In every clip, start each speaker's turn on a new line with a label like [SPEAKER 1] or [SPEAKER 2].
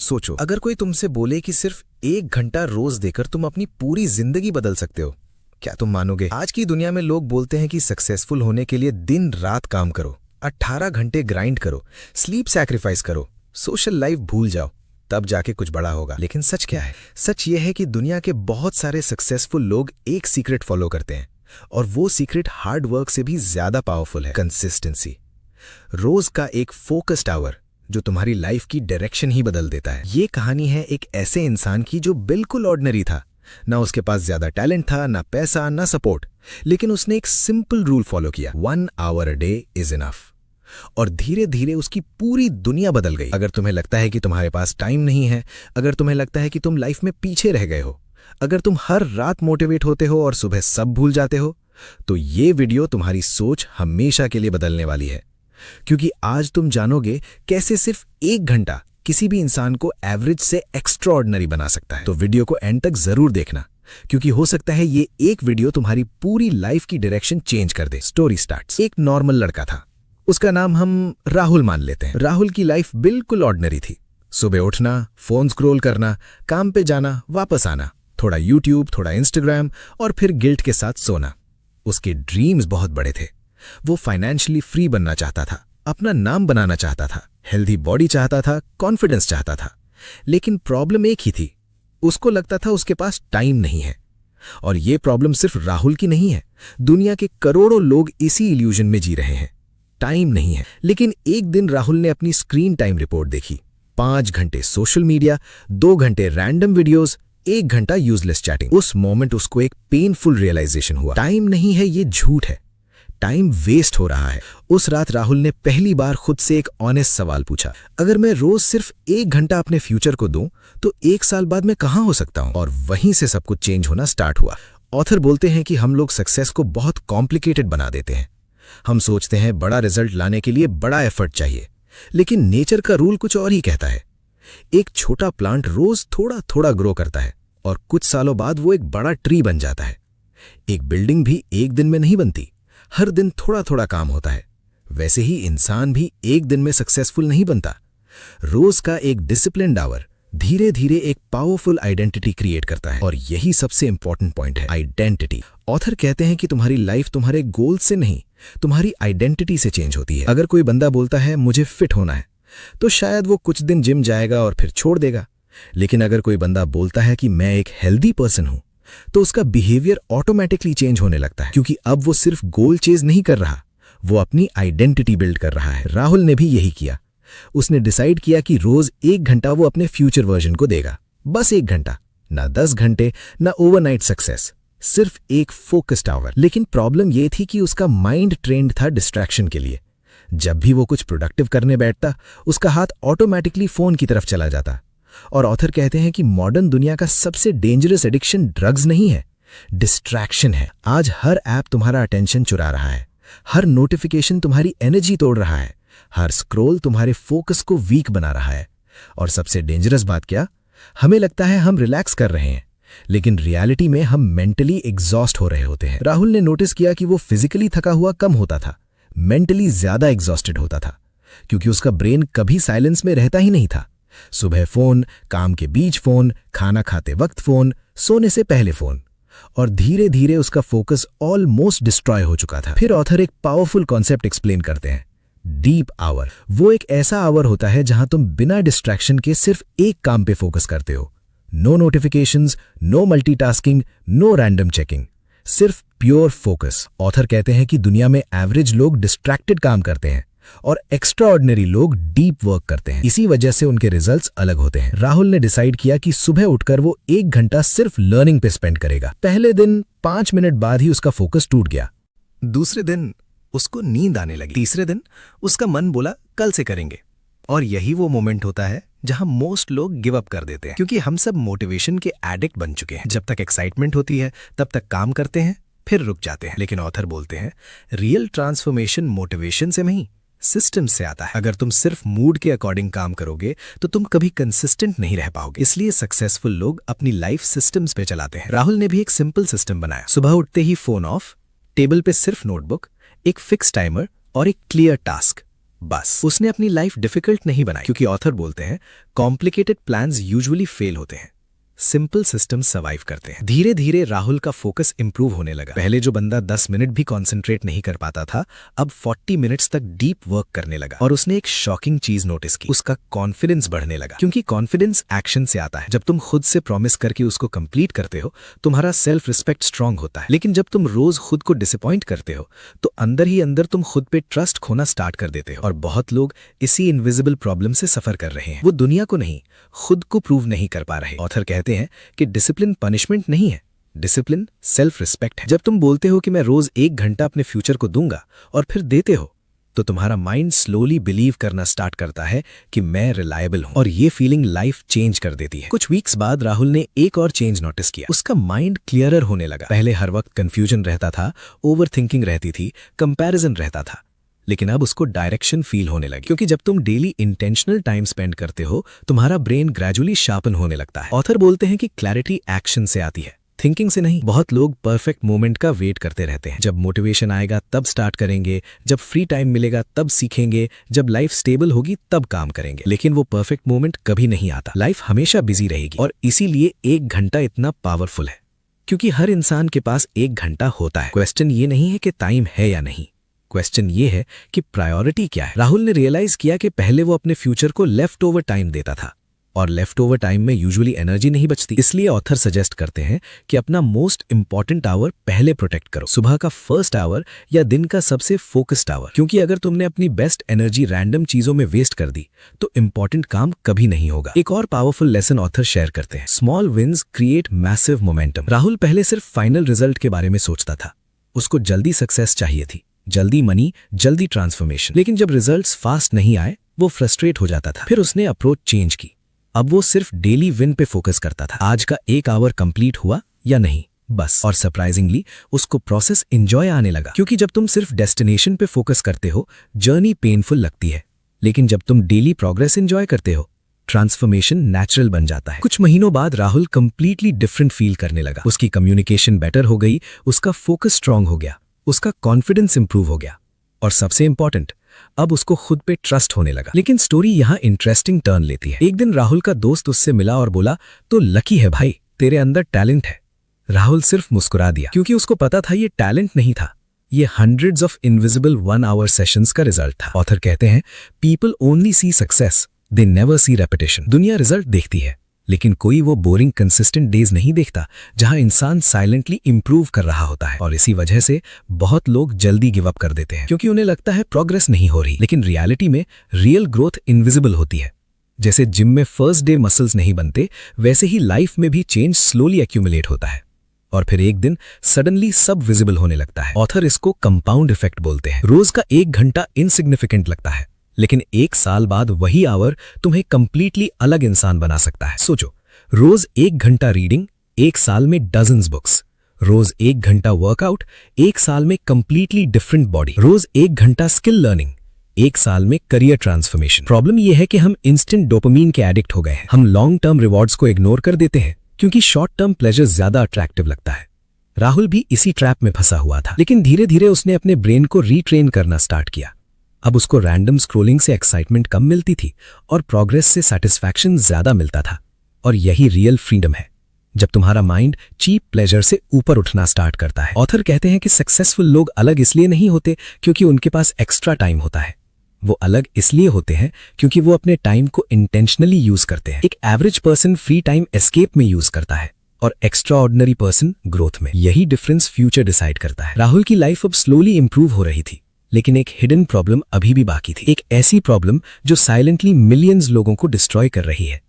[SPEAKER 1] सोचो, अगर कोई तुमसे बोले कि सिर्फ 1 घंटा रोज देकर तुम अपनी पूरी जिंदगी बदल सकते हो, क्या तुम मानोगे? आज की दुनिया में लोग बोलते हैं कि सक्सेसफुल होने के लिए दिन रात काम करो, 18 घंटे ग्राइंड करो, स्लीप सैक्रिफाइस करो, सोशल लाइफ भूल जाओ, तब जाके कुछ बड़ा होगा। लेकिन सच क्या है? सच ये है कि दुनिया के बहुत सारे सक्सेसफुल लोग एक सीक्रेट फॉलो करते हैं, और वो सीक्रेट हार्ड वर्क से भी ज्यादा पावरफुल है, कंसिस्टेंसी। रोज का एक फोकस्ड आवर जो तुम्हारी लाइफ की डायरेक्शन ही बदल देता है। ये कहानी है एक ऐसे इंसान की जो बिल्कुल ऑर्डिनरी था, ना उसके पास ज्यादा टैलेंट था, ना पैसा, ना सपोर्ट, लेकिन उसने एक सिंपल रूल फॉलो किया, 1 hour a day is enough. और धीरे धीरे उसकी पूरी दुनिया बदल गई। अगर तुम्हें लगता है कि तुम्हारे पास टाइम नहीं है, अगर तुम्हें लगता है कि तुम लाइफ में पीछे रह गए हो, अगर तुम हर रात मोटिवेट होते हो और सुबह सब भूल जाते हो, तो ये वीडियो तुम्हारी सोच हमेशा के लिए बदलने वाली है। क्योंकि आज तुम जानोगे कैसे सिर्फ 1 घंटा किसी भी इंसान को एवरेज से एक्स्ट्राऑर्डिनरी बना सकता है। तो वीडियो को एंड तक जरूर देखना, क्योंकि हो सकता है ये एक वीडियो तुम्हारी पूरी लाइफ की डायरेक्शन चेंज कर दे। Story starts. एक नॉर्मल लड़का था, उसका नाम हम राहुल मान लेते हैं। राहुल की लाइफ बिल्कुल ऑर्डिनरी थी। सुबह उठना, फोन स्क्रॉल करना, काम पे जाना, वापस आना, थोड़ा यूट्यूब, थोड़ा इंस्टाग्राम, और फिर गिल्ट के साथ सोना। उसके ड्रीम्स बहुत बड़े थे। वो फाइनेंशियली फ्री बनना चाहता था, अपना नाम बनाना चाहता था, हेल्दी बॉडी चाहता था, कॉन्फिडेंस चाहता था। लेकिन प्रॉब्लम एक ही थी, उसको लगता था उसके पास टाइम नहीं है। और ये प्रॉब्लम सिर्फ राहुल की नहीं है, दुनिया के करोड़ों लोग इसी इल्यूजन में जी रहे हैं, टाइम नहीं है। लेकिन एक दिन राहुल ने अपनी स्क्रीन टाइम रिपोर्ट देखी। 5 घंटे सोशल मीडिया, 2 घंटे रैंडम वीडियोस, 1 घंटा यूजलेस चैटिंग। उस मोमेंट उसको एक पेनफुल रियलाइजेशन हुआ, टाइम नहीं है ये झूठ है, टाइम वेस्ट हो रहा है। उस रात राहुल ने पहली बार खुद से एक ऑनेस्ट सवाल पूछा, अगर मैं रोज सिर्फ 1 घंटा अपने फ्यूचर को दूं, तो 1 साल बाद मैं कहां हो सकता हूं? और वहीं से सब कुछ चेंज होना स्टार्ट हुआ। ऑथर बोलते हैं कि हम लोग सक्सेस को बहुत कॉम्प्लिकेटेड बना देते हैं। हम सोचते हैं बड़ा रिजल्ट लाने के लिए बड़ा एफर्ट चाहिए, लेकिन नेचर का रूल कुछ और ही कहता है। एक छोटा प्लांट रोज थोड़ा थोड़ा ग्रो करता है, और कुछ सालों बाद वो एक बड़ा ट्री बन जाता है। एक बिल्डिंग भी एक दिन में नहीं बनती, हर दिन थोड़ा थोड़ा काम होता है। वैसे ही इंसान भी एक दिन में सक्सेसफुल नहीं बनता। रोज का एक डिसिप्लिन्ड आवर धीरे धीरे एक पावरफुल आइडेंटिटी क्रिएट करता है। और यही सबसे इंपॉर्टेंट पॉइंट है, आइडेंटिटी। ऑथर कहते हैं कि तुम्हारी लाइफ तुम्हारे गोल से नहीं, तुम्हारी आइडेंटिटी से चेंज होती है। अगर कोई बंदा बोलता है मुझे फिट होना है, तो शायद वो कुछ दिन जिम जाएगा और फिर छोड़ देगा। लेकिन अगर कोई बंदा बोलता है कि मैं एक हेल्दी पर्सन हूं, तो उसका बिहेवियर ऑटोमेटिकली चेंज होने लगता है, क्योंकि अब वो सिर्फ गोल चेज नहीं कर रहा, वो अपनी आइडेंटिटी बिल्ड कर रहा है। राहुल ने भी यही किया। उसने डिसाइड किया कि रोज 1 घंटा वो अपने फ्यूचर वर्जन को देगा, बस 1 घंटा, ना 10 घंटे, ना ओवरनाइट सक्सेस, सिर्फ एक फोकस्ड आवर। लेकिन प्रॉब्लम ये थी कि उसका माइंड ट्रेंड था डिस्ट्रैक्शन के लिए। जब भी वो कुछ प्रोडक्टिव करने बैठता, उसका हाथ ऑटोमेटिकली फोन की तरफ चला जाता। और ऑथर कहते हैं कि मॉडर्न दुनिया का सबसे डेंजरस एडिक्शन ड्रग्स नहीं है, डिस्ट्रैक्शन है। आज हर ऐप तुम्हारा अटेंशन चुरा रहा है, हर नोटिफिकेशन तुम्हारी एनर्जी तोड़ रहा है, हर स्क्रॉल तुम्हारे फोकस को वीक बना रहा है। और सबसे डेंजरस बात क्या, हमें लगता है हम रिलैक्स कर रहे हैं, लेकिन रियलिटी में हम मेंटली एग्जॉस्ट हो रहे होते हैं। राहुल ने नोटिस किया कि वो फिजिकली थका हुआ कम होता था, मेंटली ज्यादा एग्जॉस्टेड होता था, क्योंकि उसका ब्रेन कभी साइलेंस में रहता ही नहीं था। सुबह फोन, काम के बीच फोन, खाना खाते वक्त फोन, सोने से पहले फोन, और धीरे धीरे उसका फोकस ऑलमोस्ट डिस्ट्रॉय हो चुका था। फिर ऑथर एक पावरफुल कॉन्सेप्ट एक्सप्लेन करते हैं, डीप आवर। वो एक ऐसा आवर होता है जहां तुम बिना डिस्ट्रैक्शन के सिर्फ एक काम पे फोकस करते हो। No notifications, no multitasking, no random checking, सिर्फ प्योर फोकस। ऑथर कहते हैं कि दुनिया में एवरेज लोग डिस्ट्रैक्टेड काम करते हैं और एक्स्ट्राऑर्डिनरी लोग डीप वर्क करते हैं। इसी वजह से उनके रिजल्ट्स अलग होते हैं। राहुल ने डिसाइड किया कि सुबह उठकर वो 1 घंटा सिर्फ लर्निंग पे स्पेंड करेगा। पहले दिन 5 मिनट बाद ही उसका फोकस टूट गया। दूसरे दिन उसको नींद आने लगी। तीसरे दिन उसका मन बोला कल से करेंगे। और यही वो मोमेंट होता है जहां मोस्ट लोग गिव अप कर देते हैं, क्योंकि हम सब मोटिवेशन के एडिक्ट बन चुके हैं। जब तक एक्साइटमेंट होती है तब तक काम करते हैं, फिर रुक जाते हैं। लेकिन ऑथर बोलते हैं रियल ट्रांसफॉर्मेशन मोटिवेशन से नहीं, सिस्टम से आता है। अगर तुम सिर्फ मूड के अकॉर्डिंग काम करोगे तो तुम कभी कंसिस्टेंट नहीं रह पाओगे। इसलिए सक्सेसफुल लोग अपनी लाइफ सिस्टम्स पे चलाते हैं। राहुल ने भी एक सिंपल सिस्टम बनाया। सुबह उठते ही फोन ऑफ, टेबल पे सिर्फ नोटबुक, एक फिक्स टाइमर और एक क्लियर टास्क। बस उसने अपनी लाइफ डिफिकल्ट नहीं बनाई, क्योंकि ऑथर बोलते हैं कॉम्प्लिकेटेड प्लान्स यूजुअली फेल होते हैं, सिंपल सिस्टम सर्वाइव करते हैं। धीरे धीरे राहुल का फोकस इंप्रूव होने लगा। पहले जो बंदा 10 मिनट भी कॉन्सेंट्रेट नहीं कर पाता था, अब 40 मिनट्स तक डीप वर्क करने लगा। और उसने एक शॉकिंग चीज नोटिस की, उसका कॉन्फिडेंस बढ़ने लगा। क्योंकि कॉन्फिडेंस एक्शन से आता है। जब तुम खुद से प्रॉमिस करके उसको कंप्लीट करते हो, तुम्हारा सेल्फ रिस्पेक्ट स्ट्रांग होता है। लेकिन जब तुम रोज खुद को डिसअपॉइंट करते हो, तो अंदर ही अंदर तुम खुद पे ट्रस्ट खोना स्टार्ट कर देते हो। और बहुत लोग इसी इनविजिबल प्रॉब्लम से सफर कर रहे हैं। वो दुनिया को नहीं, खुद को प्रूव नहीं कर पा रहे। ऑथर कहते हैं कि डिसिप्लिन पनिशमेंट नहीं है, डिसिप्लिन सेल्फ रिस्पेक्ट है। जब तुम बोलते हो कि मैं रोज 1 घंटा अपने फ्यूचर को दूंगा और फिर देते हो, तो तुम्हारा माइंड स्लोली बिलीव करना स्टार्ट करता है कि मैं रिलायबल हूं। और ये फीलिंग लाइफ चेंज कर देती है। कुछ वीक्स बाद राहुल ने एक और चेंज नोटिस किया। उसका माइंड क्लियरर होने लगा। पहले हर वक्त कंफ्यूजन रहता था, ओवर थिंकिंग रहती थी, कंपैरिजन रहता था। लेकिन अब उसको डायरेक्शन फील होने लगी। क्योंकि जब तुम डेली इंटेंशनल टाइम स्पेंड करते हो, तुम्हारा ब्रेन ग्रेजुअली शार्पन होने लगता है। ऑथर बोलते हैं कि क्लैरिटी एक्शन से आती है, थिंकिंग से नहीं। बहुत लोग परफेक्ट मोमेंट का वेट करते रहते हैं। जब मोटिवेशन आएगा तब स्टार्ट करेंगे, जब फ्री टाइम मिलेगा तब सीखेंगे, जब लाइफ स्टेबल होगी तब काम करेंगे। लेकिन वो परफेक्ट मोमेंट कभी नहीं आता। लाइफ हमेशा बिजी रहेगी। और इसीलिए 1 घंटा इतना पावरफुल है, क्योंकि हर इंसान के पास 1 घंटा होता है। क्वेश्चन ये नहीं है कि टाइम है या नहीं, क्वेश्चन ये है कि प्रायोरिटी क्या है। राहुल ने रियलाइज किया कि पहले वो अपने फ्यूचर को लेफ्ट ओवर टाइम देता था, और लेफ्ट ओवर टाइम में यूजुअली एनर्जी नहीं बचती। इसलिए ऑथर सजेस्ट करते हैं कि अपना मोस्ट इंपॉर्टेंट आवर पहले प्रोटेक्ट करो, सुबह का फर्स्ट आवर या दिन का सबसे फोकस्ड आवर। क्योंकि अगर तुमने अपनी बेस्ट एनर्जी रैंडम चीजों में वेस्ट कर दी, तो इंपॉर्टेंट काम कभी नहीं होगा। एक और पावरफुल लेसन ऑथर शेयर करते हैं, small wins create massive momentum. Rahul पहले सिर्फ फाइनल रिजल्ट के बारे में सोचता था। उसको जल्दी सक्सेस चाहिए थी, जल्दी मनी, जल्दी ट्रांसफॉर्मेशन। लेकिन जब रिजल्ट्स फास्ट नहीं आए, वो फ्रस्ट्रेट हो जाता था। फिर उसने अप्रोच चेंज की। अब वो सिर्फ डेली विन पे फोकस करता था। आज का 1 आवर कंप्लीट हुआ या नहीं, बस। और सरप्राइजिंगली उसको प्रोसेस एंजॉय आने लगा। क्योंकि जब तुम सिर्फ डेस्टिनेशन पे फोकस करते हो, जर्नी पेनफुल लगती है। लेकिन जब तुम डेली प्रोग्रेस एंजॉय करते हो, ट्रांसफॉर्मेशन नेचुरल बन जाता है। कुछ महीनों बाद राहुल कंप्लीटली डिफरेंट फील करने लगा। उसकी कम्युनिकेशन बेटर हो गई, उसका फोकस स्ट्रांग हो गया, उसका कॉन्फिडेंस इंप्रूव हो गया, और सबसे इंपॉर्टेंट, अब उसको खुद पे ट्रस्ट होने लगा। लेकिन स्टोरी यहां इंटरेस्टिंग टर्न लेती है। एक दिन राहुल का दोस्त उससे मिला और बोला, तो लकी है भाई, तेरे अंदर टैलेंट है। राहुल सिर्फ मुस्कुरा दिया, क्योंकि उसको पता था ये टैलेंट नहीं था, ये hundreds of invisible 1 hour sessions का रिजल्ट था। ऑथर कहते हैं, people only see success, they never see repetition. दुनिया रिजल्ट देखती है, लेकिन कोई वो बोरिंग कंसिस्टेंट डेज नहीं देखता जहां इंसान साइलेंटली इंप्रूव कर रहा होता है। और इसी वजह से बहुत लोग जल्दी गिव अप कर देते हैं, क्योंकि उन्हें लगता है प्रोग्रेस नहीं हो रही। लेकिन रियलिटी में रियल ग्रोथ इनविजिबल होती है। जैसे जिम में फर्स्ट डे मसल्स नहीं बनते, वैसे ही लाइफ में भी चेंज स्लोली एक्यूमुलेट होता है, और फिर एक दिन सडनली सब विजिबल होने लगता है। ऑथर इसको कंपाउंड इफेक्ट बोलते हैं। रोज का 1 घंटा इनसिग्निफिकेंट लगता है, लेकिन 1 साल बाद वही आवर तुम्हें कंप्लीटली अलग इंसान बना सकता है। सोचो, रोज 1 घंटा रीडिंग, 1 साल में डजन्स बुक्स। रोज 1 घंटा वर्कआउट, 1 साल में कंप्लीटली डिफरेंट बॉडी। रोज 1 घंटा स्किल लर्निंग, 1 साल में करियर ट्रांसफॉर्मेशन। प्रॉब्लम यह है कि हम इंस्टेंट डोपामीन के एडिक्ट हो गए हैं। हम लॉन्ग टर्म रिवॉर्ड्स को इग्नोर कर देते हैं, क्योंकि शॉर्ट टर्म प्लेजर ज्यादा अट्रैक्टिव लगता है। राहुल भी इसी ट्रैप में फंसा हुआ था, लेकिन धीरे धीरे उसने अपने ब्रेन को रीट्रेन करना स्टार्ट किया। अब उसको रैंडम स्क्रोलिंग से एक्साइटमेंट कम मिलती थी, और प्रोग्रेस से सैटिस्फैक्शन ज्यादा मिलता था। और यही रियल फ्रीडम है, जब तुम्हारा माइंड चीप प्लेजर से ऊपर उठना स्टार्ट करता है। ऑथर कहते हैं कि सक्सेसफुल लोग अलग इसलिए नहीं होते क्योंकि उनके पास एक्स्ट्रा टाइम होता है, वो अलग इसलिए होते हैं क्योंकि वो अपने टाइम को इंटेंशनली यूज करते हैं। एक average person free time escape में यूज करता है, और एक्स्ट्रा ऑर्डिनरी पर्सन ग्रोथ में। यही डिफरेंस फ्यूचर डिसाइड करता है। राहुल की लाइफ अब स्लोली इंप्रूव हो रही थी, लेकिन एक हिडन प्रॉब्लम अभी भी बाकी थी। एक ऐसी प्रॉब्लम जो साइलेंटली मिलियंस लोगों को डिस्ट्रॉय कर रही है,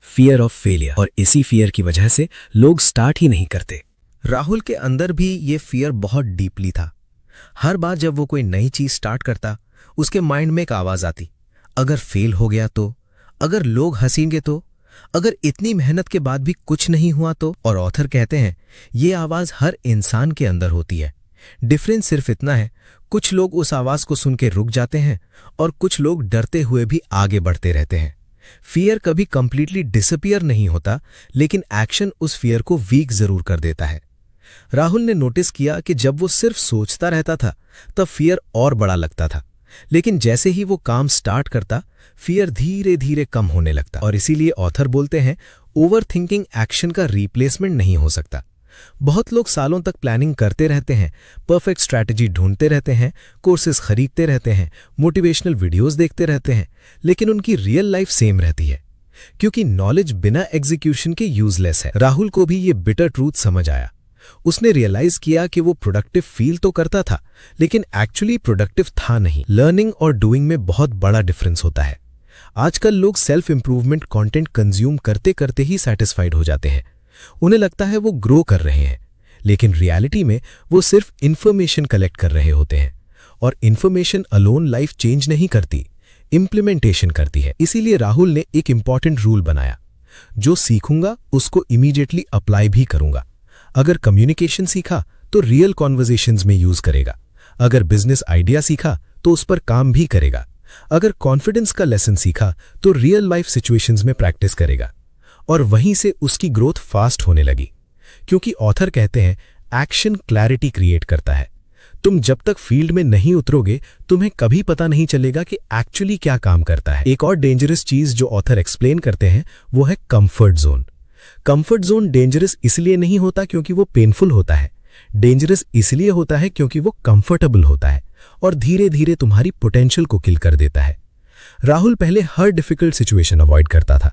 [SPEAKER 1] फियर ऑफ फेलियर। और इसी फियर की वजह से लोग स्टार्ट ही नहीं करते।
[SPEAKER 2] राहुल के अंदर भी ये फियर बहुत डीपली था। हर बार जब वो कोई नई चीज स्टार्ट करता, उसके माइंड में एक आवाज आती, अगर फेल हो गया तो, अगर लोग हंसेंगे तो, अगर इतनी मेहनत के बाद भी कुछ नहीं हुआ तो। और ऑथर कहते हैं, ये आवाज हर इंसान के अंदर होती है। डिफरेंस सिर्फ इतना है, कुछ लोग उस आवाज को सुन के रुक जाते हैं, और कुछ लोग डरते हुए भी आगे बढ़ते रहते हैं। फियर कभी कंप्लीटली डिसअपीयर नहीं होता, लेकिन एक्शन उस फियर को वीक जरूर कर देता है। राहुल ने नोटिस किया कि जब वो सिर्फ सोचता रहता था, तब फियर और बड़ा लगता था, लेकिन जैसे ही वो काम स्टार्ट करता, फियर धीरे धीरे कम होने लगता। और इसीलिए ऑथर बोलते हैं, ओवर थिंकिंग एक्शन का रिप्लेसमेंट नहीं हो सकता। बहुत लोग सालों तक प्लानिंग करते रहते हैं, परफेक्ट स्ट्रैटेजी ढूंढते रहते हैं, कोर्सेज खरीदते रहते हैं, मोटिवेशनल वीडियोस देखते रहते हैं, लेकिन उनकी रियल लाइफ सेम रहती है, क्योंकि नॉलेज बिना एग्जीक्यूशन के यूजलेस है। राहुल को भी ये बिटर ट्रूथ समझ आया। उसने रियलाइज किया कि वो प्रोडक्टिव फील तो करता था, लेकिन एक्चुअली प्रोडक्टिव था नहीं। लर्निंग और डूइंग में बहुत बड़ा डिफरेंस होता है। आजकल लोग सेल्फ इंप्रूवमेंट कंटेंट कंज्यूम करते करते ही सैटिस्फाइड हो जाते हैं। उन्हें लगता है वो ग्रो कर रहे हैं, लेकिन रियलिटी में वो सिर्फ इंफॉर्मेशन कलेक्ट कर रहे होते हैं। और इंफॉर्मेशन अलोन लाइफ चेंज नहीं करती, इंप्लीमेंटेशन करती है। इसीलिए राहुल ने एक इंपॉर्टेंट रूल बनाया, जो सीखूंगा उसको इमीडिएटली अप्लाई भी करूंगा। अगर कम्युनिकेशन सीखा तो रियल कॉन्वर्सेशंस में यूज करेगा, अगर बिजनेस आइडिया सीखा तो उस पर काम भी करेगा, अगर कॉन्फिडेंस का लेसन सीखा तो रियल लाइफ सिचुएशंस में प्रैक्टिस करेगा। और वहीं से उसकी ग्रोथ फास्ट होने लगी, क्योंकि ऑथर कहते हैं एक्शन क्लैरिटी क्रिएट करता है। तुम जब तक फील्ड में नहीं उतरोगे, तुम्हें कभी पता नहीं चलेगा कि एक्चुअली क्या काम करता है। एक और डेंजरस चीज जो ऑथर एक्सप्लेन करते हैं वो है comfort zone. Comfort zone dangerous इसलिए नहीं होता क्योंकि वो पेनफुल होता है, डेंजरस इसलिए होता है क्योंकि वो कंफर्टेबल होता है और धीरे धीरे तुम्हारी पोटेंशियल को किल कर देता है। राहुल पहले हर डिफिकल्ट सिचुएशन अवॉइड करता था।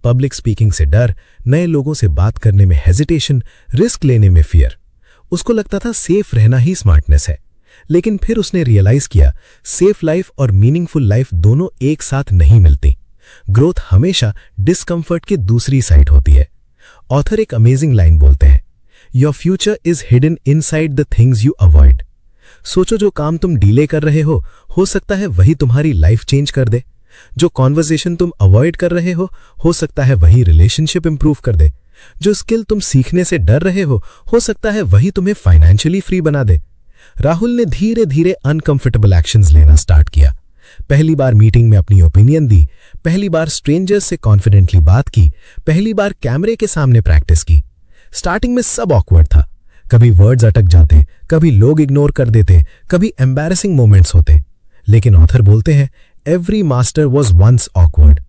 [SPEAKER 2] पब्लिक स्पीकिंग से डर, नए लोगों से बात करने में हेजिटेशन, रिस्क लेने में फियर। उसको लगता था सेफ रहना ही स्मार्टनेस है। लेकिन फिर उसने रियलाइज किया, सेफ लाइफ और मीनिंगफुल लाइफ दोनों एक साथ नहीं मिलती। ग्रोथ हमेशा डिस्कंफर्ट की दूसरी साइड होती है। ऑथर एक अमेजिंग लाइन बोलते हैं, your future is hidden inside the things you avoid. सोचो, जो काम तुम डीले कर रहे हो सकता है वही तुम्हारी लाइफ चेंज कर दे। जो कॉन्वर्सेशन तुम अवॉइड कर रहे हो सकता है वही रिलेशनशिप इंप्रूव कर दे। जो स्किल तुम सीखने से डर रहे हो सकता है वही तुम्हें फाइनेंशियली फ्री बना दे। राहुल ने धीरे धीरे अनकंफर्टेबल एक्शंस लेना स्टार्ट किया। पहली बार मीटिंग में अपनी ओपिनियन दी, पहली बार स्ट्रेंजर्स से कॉन्फिडेंटली बात की, पहली बार कैमरे के सामने प्रैक्टिस की। स्टार्टिंग में सब ऑकवर्ड था, कभी वर्ड्स अटक जाते, कभी लोग इग्नोर कर देते, कभी एम्बैरेसिंग मोमेंट्स होते। लेकिन ऑथर बोलते हैं, every master was once awkward.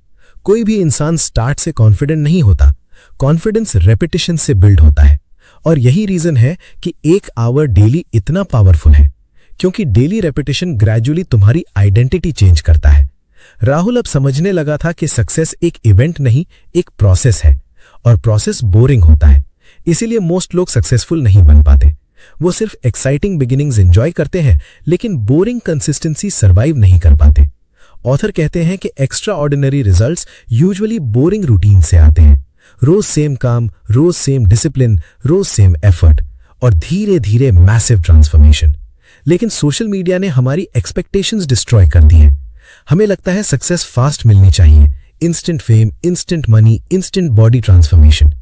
[SPEAKER 2] कोई भी इंसान स्टार्ट से कॉन्फिडेंट नहीं होता, कॉन्फिडेंस रेपिटेशन से बिल्ड होता है। और यही रीजन है कि 1 आवर डेली इतना पावरफुल है, क्योंकि डेली रेपिटेशन ग्रेजुअली तुम्हारी आइडेंटिटी चेंज करता है। राहुल अब समझने लगा था कि सक्सेस एक इवेंट नहीं, एक प्रोसेस है, और प्रोसेस बोरिंग होता है। इसीलिए मोस्ट लोग सक्सेसफुल नहीं बन पाते। वो सिर्फ एक्साइटिंग बिगिनिंग्स एंजॉय करते हैं, लेकिन बोरिंग कंसिस्टेंसी सर्वाइव नहीं कर पाते। ऑथर कहते हैं कि extra ordinary results usually boring routine से आते हैं। रोज सेम काम, रोज सेम डिसिप्लिन, रोज सेम एफर्ट, और धीरे धीरे मैसिव ट्रांसफॉर्मेशन। लेकिन सोशल मीडिया ने हमारी एक्सपेक्टेशंस डिस्ट्रॉय कर दी हैं। हमें लगता है सक्सेस फास्ट मिलनी चाहिए, instant fame, instant money, instant body transformation.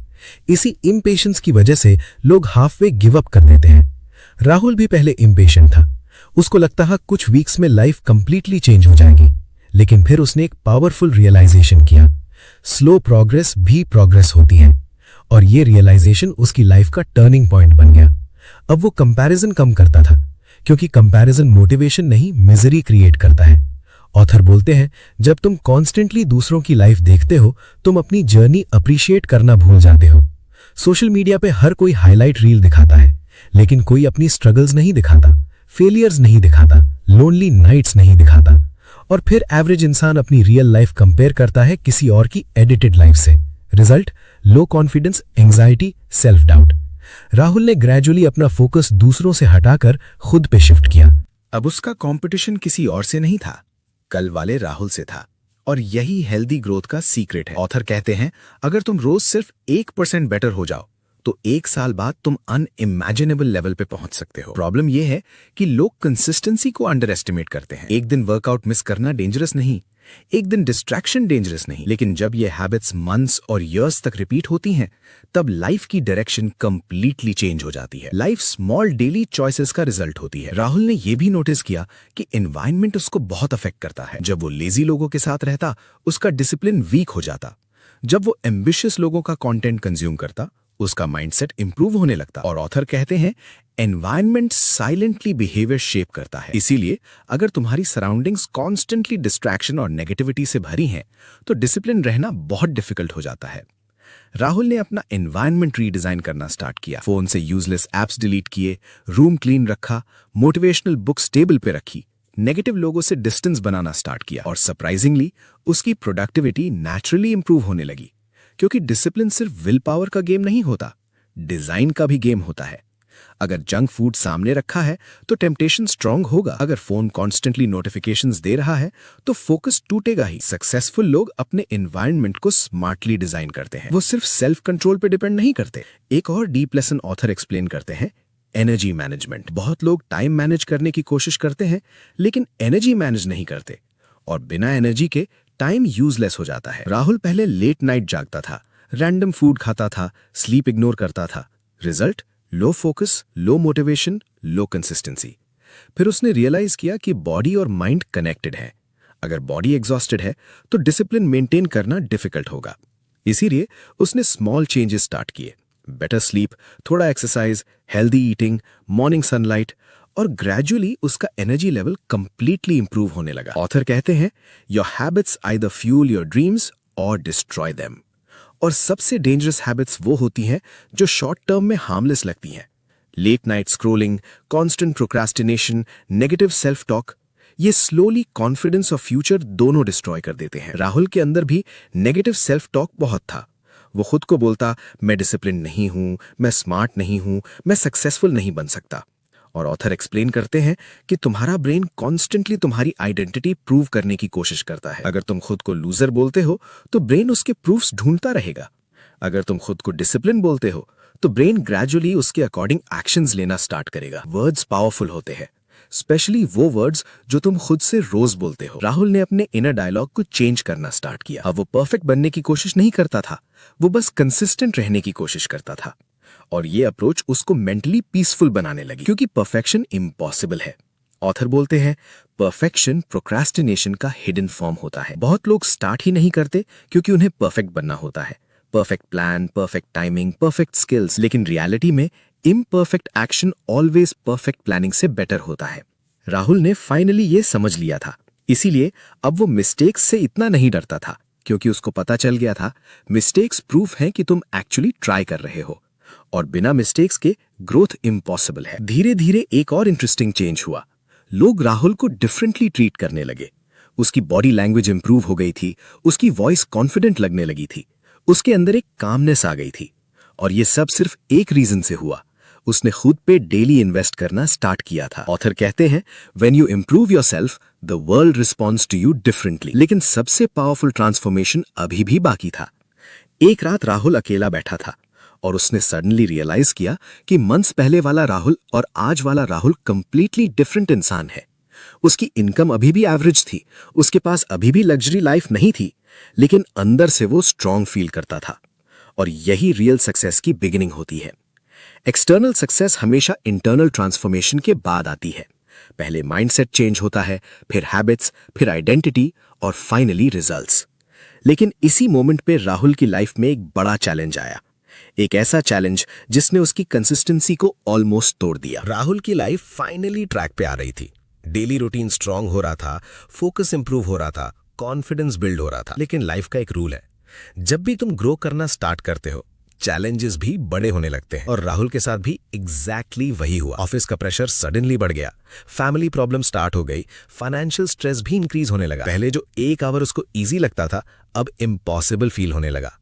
[SPEAKER 2] इसी इम्पेशंस की वजह से लोग हाफवे गिव अप कर देते हैं। राहुल भी पहले इम्पेशेंट था। उसको लगता है कुछ वीक्स में लाइफ कंप्लीटली चेंज हो जाएगी। लेकिन फिर उसने एक पावरफुल रियलाइजेशन किया, स्लो प्रोग्रेस भी प्रोग्रेस होती है। और ये रियलाइजेशन उसकी लाइफ का टर्निंग पॉइंट बन गया। अब वो कंपैरिजन कम करता था, क्योंकि कंपैरिजन मोटिवेशन नहीं, मिजरी क्रिएट करता है। ऑथर बोलते हैं, जब तुम कॉन्स्टेंटली दूसरों की लाइफ देखते हो, तुम अपनी जर्नी अप्रिशिएट करना भूल जाते हो। सोशल मीडिया पे हर कोई हाईलाइट रील दिखाता है, लेकिन कोई अपनी स्ट्रगल्स नहीं दिखाता, फेलियर्स नहीं दिखाता, लोनली नाइट्स नहीं दिखाता। और फिर एवरेज इंसान अपनी रियल लाइफ कंपेयर करता है किसी और की एडिटेड लाइफ से। Result, low confidence, anxiety, self doubt. Rahul ने ग्रेजुअली अपना फोकस दूसरों से हटाकर खुद पे शिफ्ट किया।
[SPEAKER 1] अब उसका कंपटीशन किसी और से नहीं था, कल वाले राहुल से था। और यही हेल्दी ग्रोथ का सीक्रेट है। ऑथर कहते हैं, अगर तुम रोज सिर्फ 1% बेटर हो जाओ तो 1 साल बाद तुम अनइमेजिनेबल लेवल पे पहुंच सकते हो। प्रॉब्लम यह है कि लोग कंसिस्टेंसी को अंडर एस्टिमेट करते हैं। एक दिन वर्कआउट मिस करना डेंजरस नहीं, एक दिन डिस्ट्रैक्शन डेंजरस नहीं, लेकिन जब ये हैबिट्स मंथ्स और इयर्स तक रिपीट होती हैं, तब लाइफ की डायरेक्शन कंप्लीटली चेंज हो जाती है। लाइफ स्मॉल डेली चॉइसेस का रिजल्ट होती है। राहुल ने यह भी नोटिस किया कि एनवायरनमेंट उसको बहुत अफेक्ट करता है। जब वो लेजी लोगों के साथ रहता, उसका डिसिप्लिन वीक हो जाता। जब वो एम्बिशियस लोगों का कंटेंट कंज्यूम करता,
[SPEAKER 3] उसका माइंडसेट इंप्रूव होने लगता। और ऑथर कहते हैं एनवायरनमेंट साइलेंटली बिहेवियर शेप करता है। इसीलिए अगर तुम्हारी सराउंडिंग्स कॉन्स्टेंटली डिस्ट्रैक्शन और नेगेटिविटी से भरी हैं तो डिसिप्लिन रहना बहुत डिफिकल्ट हो जाता है। राहुल ने अपना एनवायरनमेंट रीडिजाइन करना स्टार्ट किया। फोन से यूजलेस एप्स डिलीट किए, रूम क्लीन रखा, मोटिवेशनल बुक्स टेबल पे रखी, नेगेटिव लोगों से डिस्टेंस बनाना स्टार्ट किया। और सरप्राइजिंगली उसकी प्रोडक्टिविटी नेचुरली इंप्रूव होने लगी, क्योंकि डिसिप्लिन सिर्फ विल पावर का गेम नहीं होता, डिजाइन का भी गेम होता है। अगर जंक फूड सामने रखा है तो टेम्पटेशन स्ट्रांग होगा। अगर फोन कॉन्स्टेंटली नोटिफिकेशंस दे रहा है तो फोकस टूटेगा ही। सक्सेसफुल लोग अपने एनवायरनमेंट को स्मार्टली डिजाइन करते हैं, वो सिर्फ सेल्फ कंट्रोल पे डिपेंड नहीं करते। एक और डीप लेसन ऑथर एक्सप्लेन करते हैं, एनर्जी मैनेजमेंट। बहुत लोग टाइम मैनेज करने की कोशिश करते हैं लेकिन एनर्जी मैनेज नहीं करते, और बिना एनर्जी के टाइम यूजलेस हो जाता है। राहुल पहले लेट नाइट जागता था, रैंडम फूड खाता था, स्लीप इग्नोर करता था। रिजल्ट लो फोकस, लो मोटिवेशन, लो कंसिस्टेंसी। फिर उसने रियलाइज किया कि बॉडी और माइंड कनेक्टेड है। अगर बॉडी एग्जॉस्टेड है तो डिसिप्लिन मेंटेन करना डिफिकल्ट होगा। इसीलिए उसने स्मॉल चेंजेस स्टार्ट किए, बेटर स्लीप, थोड़ा exercise, healthy eating, morning sunlight, और ग्रेजुअली उसका एनर्जी लेवल कंप्लीटली इंप्रूव होने लगा। ऑथर कहते हैं your habits either fuel your dreams और डिस्ट्रॉय देम। और सबसे डेंजरस हैबिट्स वो होती हैं जो शॉर्ट टर्म में हार्मलेस लगती हैं। Late night scrolling, constant procrastination, negative self talk, ये स्लोली कॉन्फिडेंस और फ्यूचर दोनों डिस्ट्रॉय कर देते हैं। राहुल के अंदर भी नेगेटिव सेल्फ टॉक बहुत था। वो खुद को बोलता, मैं डिसिप्लिन नहीं हूं, मैं स्मार्ट नहीं हूं, मैं सक्सेसफुल नहीं बन सकता। और ऑथर एक्सप्लेन करते हैं कि तुम्हारा ब्रेन कॉन्स्टेंटली तुम्हारी आइडेंटिटी प्रूव करने की कोशिश करता है। अगर तुम खुद को लूजर बोलते हो तो ब्रेन उसके प्रूफ्स ढूंढता रहेगा। अगर तुम खुद को डिसिप्लिन बोलते हो तो ब्रेन ग्रेजुअली उसके अकॉर्डिंग एक्शंस लेना स्टार्ट करेगा। वर्ड्स पावरफुल होते हैं, स्पेशली वो वर्ड्स जो तुम खुद से रोज बोलते हो। राहुल ने अपने इनर डायलॉग को चेंज करना स्टार्ट किया। अब वो परफेक्ट बनने की कोशिश नहीं करता था, वो बस कंसिस्टेंट रहने की कोशिश करता था। और ये अप्रोच उसको मेंटली पीसफुल बनाने लगी, क्योंकि परफेक्शन इम्पॉसिबल है। ऑथर बोलते हैं परफेक्शन प्रोक्रास्टिनेशन का हिडन फॉर्म होता है। बहुत लोग स्टार्ट ही नहीं करते क्योंकि उन्हें परफेक्ट बनना होता है, perfect plan, perfect timing, perfect skills. लेकिन रियलिटी में imperfect action always perfect planning से बेटर होता है। राहुल ने फाइनली ये समझ लिया था, इसीलिए अब वो मिस्टेक्स से इतना नहीं डरता था, क्योंकि उसको पता चल गया था मिस्टेक्स प्रूफ हैं कि तुम एक्चुअली ट्राई कर रहे हो, और बिना मिस्टेक्स के ग्रोथ इम्पॉसिबल है। धीरे धीरे एक और इंटरेस्टिंग चेंज हुआ। लोग राहुल को डिफरेंटली ट्रीट करने लगे। उसकी बॉडी लैंग्वेज इंप्रूव हो गई थी, उसकी वॉइस कॉन्फिडेंट लगने लगी थी, उसके अंदर एक कामनेस आ गई थी। और ये सब सिर्फ एक रीजन से हुआ, उसने खुद पे डेली इन्वेस्ट करना स्टार्ट किया था। ऑथर कहते हैं when you improve yourself the world responds to you differently. लेकिन सबसे पावरफुल ट्रांसफॉर्मेशन अभी भी बाकी था। एक रात राहुल अकेला बैठा था और उसने सडनली रियलाइज किया कि मंथ्स पहले वाला राहुल और आज वाला राहुल कंप्लीटली डिफरेंट इंसान है। उसकी इनकम अभी भी एवरेज थी, उसके पास अभी भी लग्जरी लाइफ नहीं थी, लेकिन अंदर से वो स्ट्रांग फील करता था। और यही रियल सक्सेस की बिगिनिंग होती है। एक्सटर्नल सक्सेस हमेशा इंटरनल ट्रांसफॉर्मेशन के बाद आती है। पहले माइंडसेट चेंज होता है, फिर हैबिट्स, फिर आइडेंटिटी और फाइनली रिजल्ट्स। लेकिन इसी मोमेंट पे राहुल की लाइफ में एक बड़ा चैलेंज आया, एक ऐसा चैलेंज जिसने उसकी कंसिस्टेंसी को ऑलमोस्ट तोड़ दिया।
[SPEAKER 2] राहुल की लाइफ फाइनली ट्रैक पे आ रही थी। डेली रूटीन स्ट्रांग हो रहा था, फोकस इंप्रूव हो रहा था, कॉन्फिडेंस बिल्ड हो रहा था। लेकिन लाइफ का एक रूल है, जब भी तुम ग्रो करना स्टार्ट करते हो चैलेंजेस भी बड़े होने लगते हैं। और राहुल के साथ भी एग्जैक्टली वही हुआ। ऑफिस का प्रेशर सडनली बढ़ गया, फैमिली प्रॉब्लम स्टार्ट हो गई, फाइनेंशियल स्ट्रेस भी इंक्रीज होने लगा। पहले जो एक आवर उसको इजी लगता था अब इम्पॉसिबल फील होने लगा।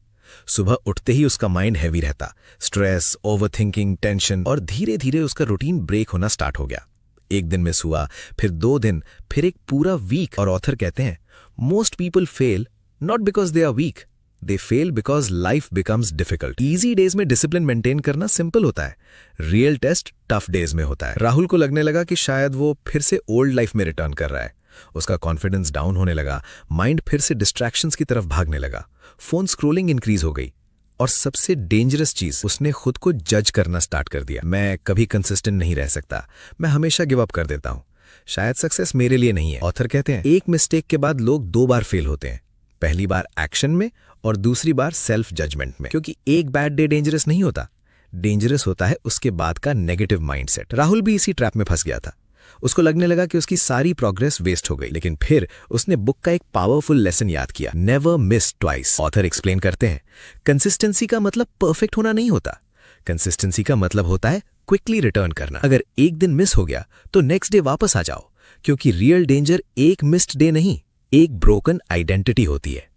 [SPEAKER 2] सुबह उठते ही उसका माइंड हैवी रहता, स्ट्रेस, ओवरथिंकिंग, टेंशन, और धीरे धीरे उसका रूटीन ब्रेक होना स्टार्ट हो गया। एक दिन मिस हुआ, फिर 2 दिन, फिर एक पूरा वीक। और ऑथर कहते हैं most people fail not because they are weak, they fail because life becomes difficult. Easy days में डिसिप्लिन मेंटेन करना सिंपल होता है, रियल टेस्ट टफ डेज में होता है। राहुल को लगने लगा कि शायद वो फिर से ओल्ड लाइफ में रिटर्न कर रहा है। उसका कॉन्फिडेंस डाउन होने लगा, माइंड फिर से डिस्ट्रैक्शंस की तरफ भागने लगा, फोन स्क्रोलिंग इंक्रीज हो गई, और सबसे डेंजरस चीज, उसने खुद को जज करना स्टार्ट कर दिया। मैं कभी कंसिस्टेंट नहीं रह सकता, मैं हमेशा गिव अप कर देता हूं, शायद सक्सेस मेरे लिए नहीं है। ऑथर कहते हैं एक मिस्टेक के बाद लोग 2 बार फेल होते हैं, पहली बार एक्शन में और दूसरी बार सेल्फ जजमेंट में। क्योंकि एक बैड डे डेंजरस नहीं होता, डेंजरस होता है उसके बाद का नेगेटिव माइंडसेट। राहुल भी इसी ट्रैप में फंस गया था। उसको लगने लगा कि उसकी सारी प्रोग्रेस वेस्ट हो गई, लेकिन फिर उसने बुक का एक पावरफुल लेसन याद किया, never miss twice. Author explain करते हैं, कंसिस्टेंसी का मतलब परफेक्ट होना नहीं होता, कंसिस्टेंसी का मतलब होता है क्विकली रिटर्न करना। अगर एक दिन मिस हो गया तो नेक्स्ट डे वापस आ जाओ, क्योंकि रियल डेंजर एक मिस्ड डे नहीं, एक ब्रोकन आइडेंटिटी होती है।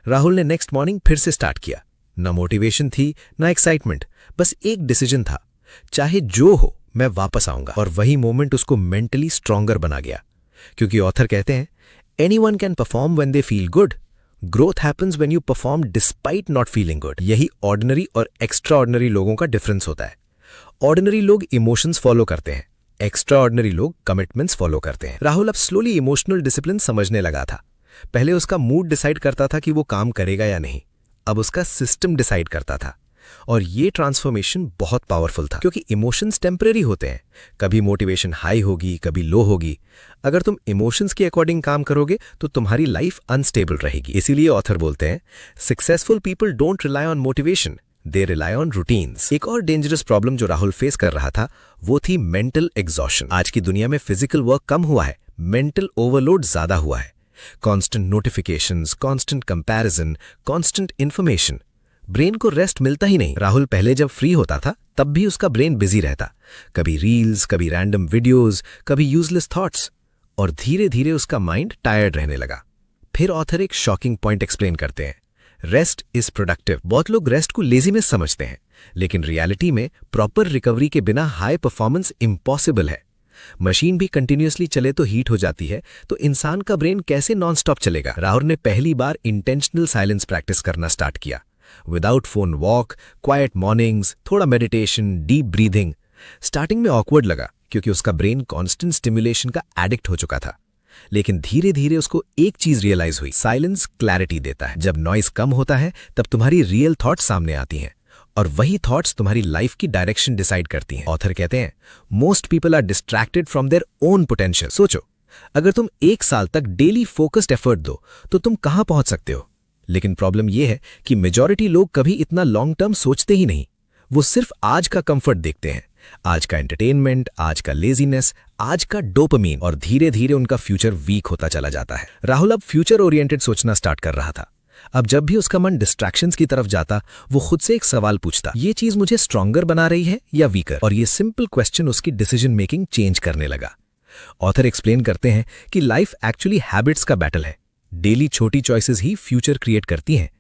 [SPEAKER 2] राहुल ने नेक्स्ट मॉर्निंग फिर से स्टार्ट किया। न मोटिवेशन थी, न एक्साइटमेंट, बस एक डिसीजन था, चाहे जो हो मैं वापस आऊंगा। और वही मोमेंट उसको मेंटली स्ट्रॉन्गर बना गया। क्योंकि ऑथर कहते हैं, anyone can perform when they feel good, growth happens when you perform despite not feeling good. यही ऑर्डिनरी और एक्स्ट्रा ऑर्डिनरी लोगों का डिफरेंस होता है। ऑर्डिनरी लोग इमोशंस फॉलो करते हैं, एक्स्ट्रा ऑर्डिनरी लोग कमिटमेंट्स फॉलो करते हैं। राहुल अब स्लोली इमोशनल डिसिप्लिन समझने लगा था। पहले उसका मूड डिसाइड करता था कि वो काम करेगा या नहीं, अब उसका सिस्टम डिसाइड करता था। और ये ट्रांसफॉर्मेशन बहुत पावरफुल था, क्योंकि इमोशंस टेम्पररी होते हैं। कभी मोटिवेशन हाई होगी, कभी लो होगी। अगर तुम इमोशंस के अकॉर्डिंग काम करोगे तो तुम्हारी लाइफ अनस्टेबल रहेगी। इसीलिए ऑथर बोलते हैं, successful people don't rely on motivation, they rely on routines. एक और डेंजरस प्रॉब्लम जो राहुल फेस कर रहा था वो थी मेंटल एग्जॉशन। आज की दुनिया में फिजिकल वर्क कम हुआ है, मेंटल ओवरलोड ज्यादा हुआ है। Constant notifications, constant comparison, constant information, brain को रेस्ट मिलता ही नहीं। राहुल पहले जब फ्री होता था तब भी उसका ब्रेन बिजी रहता, कभी रील्स, कभी रैंडम वीडियोस, कभी यूजलेस थॉट्स, और धीरे धीरे उसका माइंड टायर्ड रहने लगा। फिर ऑथर एक शॉकिंग पॉइंट एक्सप्लेन करते हैं, रेस्ट इज प्रोडक्टिव। बहुत लोग रेस्ट को लेजीनेस समझते हैं, लेकिन रियलिटी में प्रॉपर रिकवरी के बिना हाई परफॉर्मेंस इम्पॉसिबल है। मशीन भी कंटिन्यूअसली चले तो हीट हो जाती है, तो इंसान का ब्रेन कैसे नॉन स्टॉप चलेगा। राहुल ने पहली बार इंटेंशनल साइलेंस प्रैक्टिस करना स्टार्ट किया, without phone walk, quite mornings, थोड़ा मेडिटेशन, डीप ब्रीथिंग। स्टार्टिंग में ऑकवर्ड लगा, क्योंकि उसका ब्रेन कांस्टेंट स्टिमुलेशन का एडिक्ट हो चुका था। लेकिन धीरे धीरे उसको एक चीज रियलाइज हुई, साइलेंस क्लैरिटी देता है। जब नॉइज कम होता है तब तुम्हारी रियल थॉट्स सामने आती हैं, और वही थॉट्स तुम्हारी लाइफ की डायरेक्शन डिसाइड करती हैं। ऑथर कहते हैं, most people are distracted from their own potential. सोचो, अगर तुम 1 साल तक डेली फोकस्ड एफर्ट दो तो तुम कहां पहुंच सकते हो। लेकिन प्रॉब्लम यह है कि मेजॉरिटी लोग कभी इतना लॉन्ग टर्म सोचते ही नहीं। वो सिर्फ आज का कंफर्ट देखते हैं, आज का एंटरटेनमेंट, आज का लेजीनेस, आज का डोपामीन, और धीरे धीरे उनका फ्यूचर वीक होता चला जाता है। राहुल अब फ्यूचर ओरिएंटेड सोचना स्टार्ट कर रहा था। अब जब भी उसका मन डिस्ट्रैक्शंस की तरफ जाता, वो खुद से एक सवाल पूछता, ये चीज मुझे स्ट्रॉन्गर बना रही है या वीकर। और ये सिंपल क्वेश्चन उसकी डिसीजन मेकिंग चेंज करने लगा। ऑथर एक्सप्लेन करते हैं कि लाइफ एक्चुअली हैबिट्स का बैटल है। डेली छोटी चॉइसेस ही फ्यूचर क्रिएट करती हैं।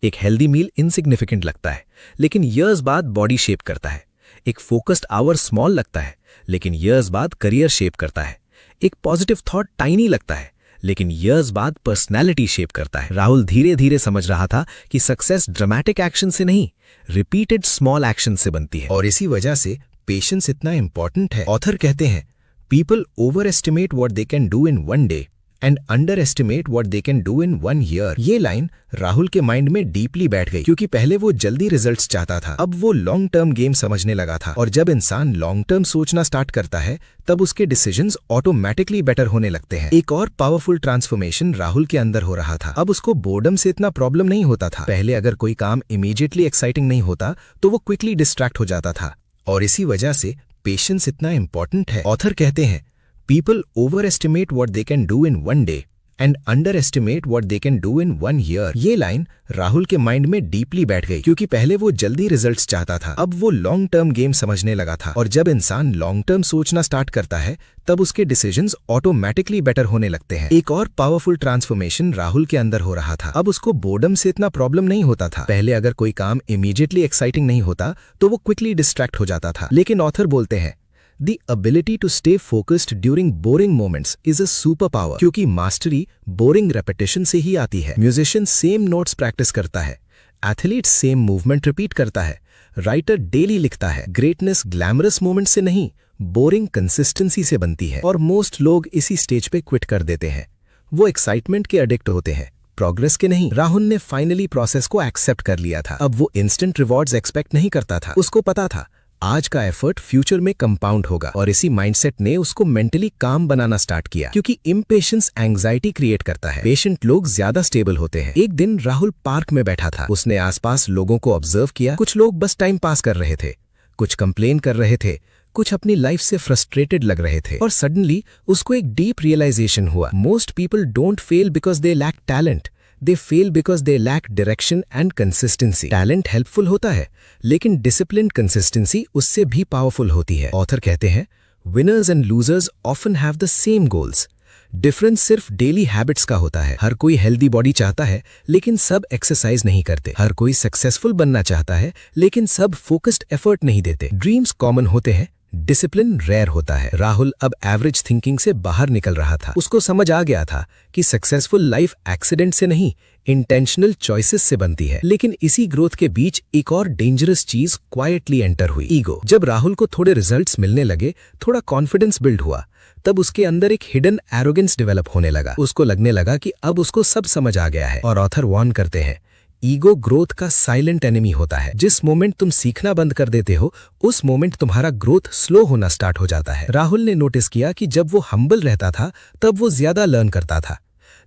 [SPEAKER 2] एक हेल्दी मील इनसिग्निफिकेंट लगता है, लेकिन ईयर्स बाद बॉडी शेप करता है। एक फोकस्ड आवर स्मॉल लगता है, लेकिन ईयर्स बाद करियर शेप करता है। एक पॉजिटिव थॉट टाइनी लगता है, लेकिन ईयर्स बाद पर्सनैलिटी शेप करता है। राहुल धीरे धीरे समझ रहा था कि सक्सेस ड्रामेटिक एक्शन से नहीं, रिपीटेड स्मॉल एक्शन से बनती है।
[SPEAKER 1] और इसी वजह से पेशेंस इतना इंपॉर्टेंट है। ऑथर कहते हैं, people over estimate what they can do in 1 day and under estimate what they can do in 1 year. ये लाइन राहुल के माइंड में डीपली बैठ गई, क्योंकि पहले वो जल्दी रिजल्ट्स चाहता था, अब वो लॉन्ग टर्म गेम समझने लगा था। और जब इंसान लॉन्ग टर्म सोचना स्टार्ट करता है तब उसके डिसीजंस ऑटोमेटिकली बेटर होने लगते हैं। एक और पावरफुल ट्रांसफॉर्मेशन राहुल के अंदर हो रहा था। अब उसको बोर्डम से इतना प्रॉब्लम नहीं होता था। पहले अगर कोई काम इमीडिएटली एक्साइटिंग नहीं होता तो वो क्विकली डिस्ट्रैक्ट हो जाता था। और इसी वजह से पेशेंस इतना इंपॉर्टेंट है। ऑथर कहते हैं, People overestimate what they can do in 1 day and underestimate what they can do in 1 year. ये लाइन राहुल के माइंड में डीपली बैठ गई, क्योंकि पहले वो जल्दी रिजल्ट्स चाहता था, अब वो लॉन्ग टर्म गेम समझने लगा था। और जब इंसान लॉन्ग टर्म सोचना स्टार्ट करता है तब उसके डिसीजंस ऑटोमेटिकली बेटर होने लगते हैं। एक और पावरफुल ट्रांसफॉर्मेशन राहुल के अंदर हो रहा था। अब उसको बोर्डम से इतना प्रॉब्लम नहीं होता था। पहले अगर कोई काम इमीडिएटली एक्साइटिंग नहीं होता तो वो क्विकली डिस्ट्रैक्ट हो जाता था। लेकिन ऑथर बोलते हैं, The ability to stay focused during boring moments is a superpower, क्योंकि मास्टरी बोरिंग रेपिटेशन से ही आती है। म्यूजिशियन सेम नोट्स प्रैक्टिस करता है, एथलीट सेम मूवमेंट रिपीट करता है, राइटर डेली लिखता है। ग्रेटनेस ग्लैमरस मोमेंट से नहीं, बोरिंग कंसिस्टेंसी से बनती है। और मोस्ट लोग इसी स्टेज पे क्विट कर देते हैं। वो एक्साइटमेंट के एडिक्ट होते हैं, प्रोग्रेस के नहीं। राहुल ने फाइनली प्रोसेस को एक्सेप्ट कर लिया था। अब वो इंस्टेंट रिवॉर्ड्स एक्सपेक्ट नहीं करता था। उसको पता था आज का एफर्ट फ्यूचर में कंपाउंड होगा। और इसी माइंडसेट ने उसको मेंटली काम बनाना स्टार्ट किया, क्योंकि इम्पेशेंस एंग्जाइटी क्रिएट करता है। पेशेंट लोग ज्यादा स्टेबल होते हैं। एक दिन राहुल पार्क में बैठा था। उसने आसपास लोगों को ऑब्जर्व किया। कुछ लोग बस टाइम पास कर रहे थे, कुछ कंप्लेन कर रहे थे, कुछ अपनी लाइफ से फ्रस्ट्रेटेड लग रहे थे। और सडनली उसको एक डीप रियलाइजेशन हुआ। Most people don't fail because they lack talent, they fail because they lack direction and consistency. Talent helpful होता है, लेकिन डिसिप्लिन कंसिस्टेंसी उससे भी पावरफुल होती है। ऑथर कहते हैं, winners and losers often have the same goals, difference सिर्फ डेली हैबिट्स का होता है। हर कोई हेल्दी बॉडी चाहता है, लेकिन सब एक्सरसाइज नहीं करते। हर कोई सक्सेसफुल बनना चाहता है, लेकिन सब फोकस्ड एफर्ट नहीं देते। ड्रीम्स कॉमन होते हैं, डिसिप्लिन रेयर होता है। राहुल अब एवरेज थिंकिंग से बाहर निकल रहा था। उसको समझ आ गया था कि सक्सेसफुल लाइफ एक्सीडेंट से नहीं, इंटेंशनल चॉइसेस से बनती है। लेकिन इसी ग्रोथ के बीच एक और डेंजरस चीज क्वाइटली एंटर हुई, ईगो। जब राहुल को थोड़े रिजल्ट्स मिलने लगे, थोड़ा कॉन्फिडेंस बिल्ड हुआ, तब उसके अंदर एक हिडन एरोगेंस डेवलप होने लगा। उसको लगने लगा कि अब उसको सब समझ आ गया है। और ऑथर वार्न करते हैं, ईगो ग्रोथ का साइलेंट एनिमी होता है। जिस मोमेंट तुम सीखना बंद कर देते हो, उस मोमेंट तुम्हारा ग्रोथ स्लो होना स्टार्ट हो जाता है। राहुल ने नोटिस किया कि जब वो हम्बल रहता था, तब वो ज्यादा लर्न करता था,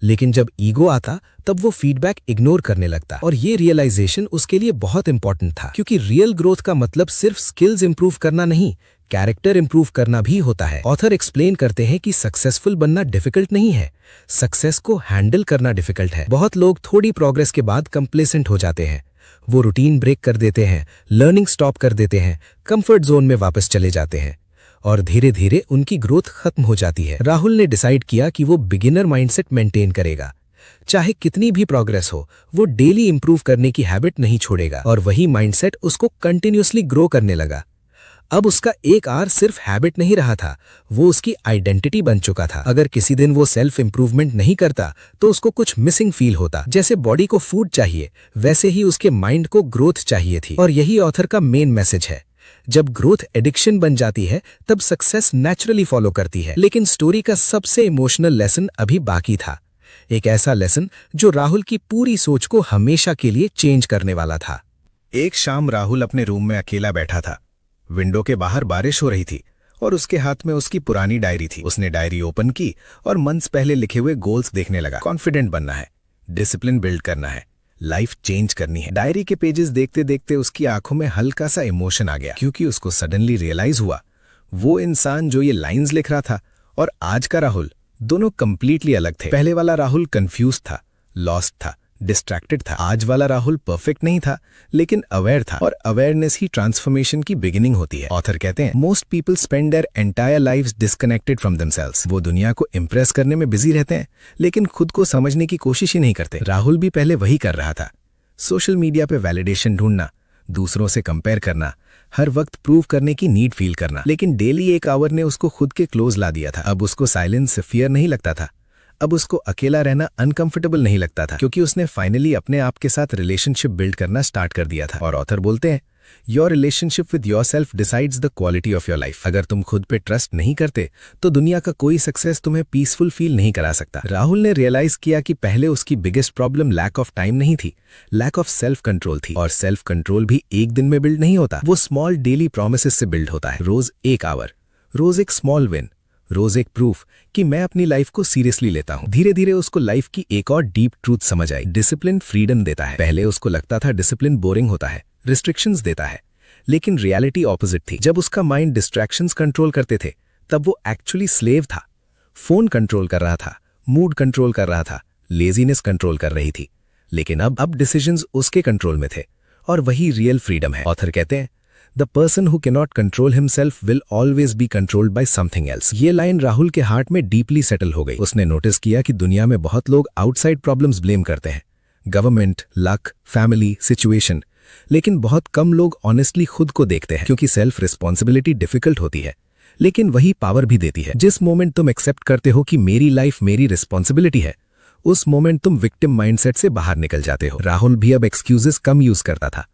[SPEAKER 1] लेकिन जब ईगो आता, तब वो फीडबैक इग्नोर करने लगता। और ये रियलाइजेशन उसके लिए बहुत इंपॉर्टेंट था, क्योंकि रियल ग्रोथ का मतलब सिर्फ स्किल्स इंप्रूव करना नहीं, कैरेक्टर इंप्रूव करना भी होता है। ऑथर एक्सप्लेन करते हैं कि सक्सेसफुल बनना डिफिकल्ट नहीं है, सक्सेस को हैंडल करना डिफिकल्ट है। बहुत लोग थोड़ी प्रोग्रेस के बाद कंप्लेसेंट हो जाते हैं। वो रूटीन ब्रेक कर देते हैं, लर्निंग स्टॉप कर देते हैं, कंफर्ट जोन में वापस चले जाते हैं, और धीरे धीरे उनकी ग्रोथ खत्म हो जाती है। राहुल ने डिसाइड किया कि वो बिगिनर माइंडसेट मेंटेन करेगा। चाहे कितनी भी प्रोग्रेस हो, वो डेली इंप्रूव करने की हैबिट नहीं छोड़ेगा। और वही माइंडसेट उसको कंटिन्यूअसली ग्रो करने लगा। अब उसका एक आर सिर्फ हैबिट नहीं रहा था, वो उसकी आइडेंटिटी बन चुका था। अगर किसी दिन वो सेल्फ इंप्रूवमेंट नहीं करता, तो उसको कुछ मिसिंग फील होता। जैसे बॉडी को फूड चाहिए, वैसे ही उसके माइंड को ग्रोथ चाहिए थी। और यही ऑथर का मेन मैसेज है। जब ग्रोथ एडिक्शन बन जाती है, तब सक्सेस नेचुरली फॉलो करती है। लेकिन स्टोरी का सबसे इमोशनल लेसन अभी बाकी था। एक ऐसा लेसन जो राहुल की पूरी सोच को हमेशा के लिए चेंज करने वाला था।
[SPEAKER 3] एक शाम राहुल अपने रूम में अकेला बैठा था। विंडो के बाहर बारिश हो रही थी और उसके हाथ में उसकी पुरानी डायरी थी। उसने डायरी ओपन की और मंथ्स पहले लिखे हुए गोल्स देखने लगा। कॉन्फिडेंट बनना है, डिसिप्लिन बिल्ड करना है, लाइफ चेंज करनी है। डायरी के पेजेस देखते देखते उसकी आंखों में हल्का सा इमोशन आ गया, क्योंकि उसको सडनली रियलाइज हुआ, वो इंसान जो ये लाइंस लिख रहा था और आज का राहुल, दोनों कंप्लीटली अलग थे। पहले वाला राहुल कंफ्यूज था, लॉस्ट था, डिस्ट्रैक्टेड था। आज वाला राहुल परफेक्ट नहीं था, लेकिन अवेयर था, और अवेयरनेस ही ट्रांसफॉर्मेशन की बिगिनिंग होती है। ऑथर कहते हैं, most people spend their entire lives disconnected from themselves. वो दुनिया को इंप्रेस करने में बिजी रहते हैं, लेकिन खुद को समझने की कोशिश ही नहीं करते। राहुल भी पहले वही कर रहा था। सोशल मीडिया पे वैलिडेशन ढूंढना, दूसरों से कंपेयर करना, हर वक्त प्रूव करने की नीड फील करना। लेकिन डेली एक आवर ने उसको खुद के क्लोज ला दिया था। अब उसको साइलेंस से फियर नहीं लगता था। अब उसको अकेला रहना अनकंफर्टेबल नहीं लगता था, क्योंकि उसने फाइनली अपने आप के साथ रिलेशनशिप बिल्ड करना स्टार्ट कर दिया था। और ऑथर बोलते हैं, your relationship with yourself decides the quality of your life. अगर तुम खुद पे ट्रस्ट नहीं करते, तो दुनिया का कोई सक्सेस तुम्हें पीसफुल फील नहीं करा सकता। राहुल ने रियलाइज किया कि पहले उसकी biggest problem lack of time नहीं थी, लैक ऑफ सेल्फ कंट्रोल थी। और सेल्फ कंट्रोल भी एक दिन में बिल्ड नहीं होता, वो स्मॉल डेली प्रोमिसेस से बिल्ड होता है। रोज एक आवर, रोज एक स्मॉल विन, रोज एक प्रूफ कि मैं अपनी लाइफ को सीरियसली लेता हूं। धीरे धीरे उसको लाइफ की एक और डीप ट्रूथ समझ आई। डिसिप्लिन फ्रीडम देता है। पहले उसको लगता था डिसिप्लिन बोरिंग होता है, रिस्ट्रिक्शंस देता है, लेकिन रियलिटी ऑपोजिट थी। जब उसका माइंड डिस्ट्रैक्शंस कंट्रोल करते थे, तब वो एक्चुअली स्लेव था। फोन कंट्रोल कर रहा था, मूड कंट्रोल कर रहा था, लेजीनेस कंट्रोल कर रही थी। लेकिन अब डिसीजंस उसके कंट्रोल में थे, और वही रियल फ्रीडम है। ऑथर कहते हैं, The person who cannot control himself will always be controlled by something else। ये लाइन राहुल के हार्ट में डीपली सेटल हो गई। उसने नोटिस किया कि दुनिया में बहुत लोग आउटसाइड प्रॉब्लम्स ब्लेम करते हैं, गवर्नमेंट, लक, फैमिली, सिचुएशन, लेकिन बहुत कम लोग ऑनेस्टली खुद को देखते हैं, क्योंकि सेल्फ रिस्पॉन्सिबिलिटी डिफिकल्ट होती है, लेकिन वही पावर भी देती है। जिस मोमेंट तुम एक्सेप्ट करते हो कि मेरी लाइफ मेरी रिस्पॉन्सिबिलिटी है, उस मोमेंट तुम विक्टिम माइंडसेट से बाहर निकल जाते हो। राहुल भी अब एक्सक्यूजेस कम यूज करता था।